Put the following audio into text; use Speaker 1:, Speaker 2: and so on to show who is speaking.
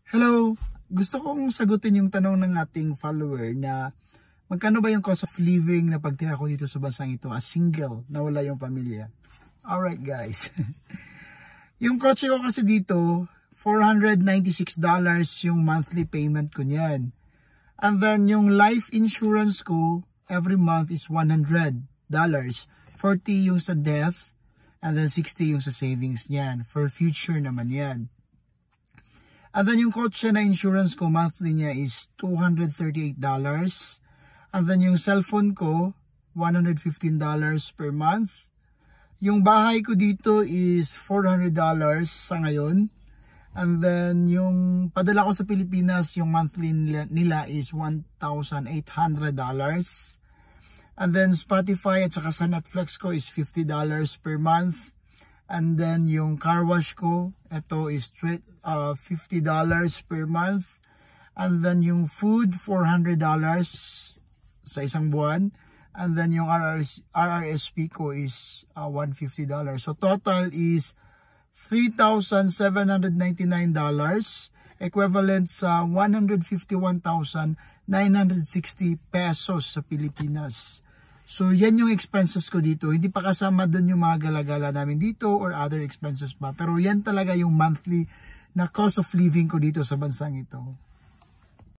Speaker 1: Hello! Gusto kong sagutin yung tanong ng ating follower na magkano ba yung cost of living na pagtira ko dito sa bansang ito as single na wala yung pamilya. Alright guys. Yung kotse ko kasi dito, $496 yung monthly payment ko niyan. And then yung life insurance ko every month is $100. 40 yung sa death and then 60 yung sa savings niyan. For future naman yan. And then yung kotse na insurance ko, monthly niya is $238. And then yung cellphone ko, $115 per month. Yung bahay ko dito is $400 sa ngayon. And then yung padala ko sa Pilipinas, yung monthly nila is $1,800. And then Spotify at saka sa Netflix ko is $50 per month. And then yung car wash ko, ito is $50 per month. And then yung food, $400 sa isang buwan. And then yung RRSP ko is $150. So total is $3,799, equivalent sa 151,960 pesos sa Pilipinas. So yan yung expenses ko dito. Hindi pa kasama dun yung mga galagala namin dito or other expenses pa. Pero yan talaga yung monthly na cost of living ko dito sa bansang ito.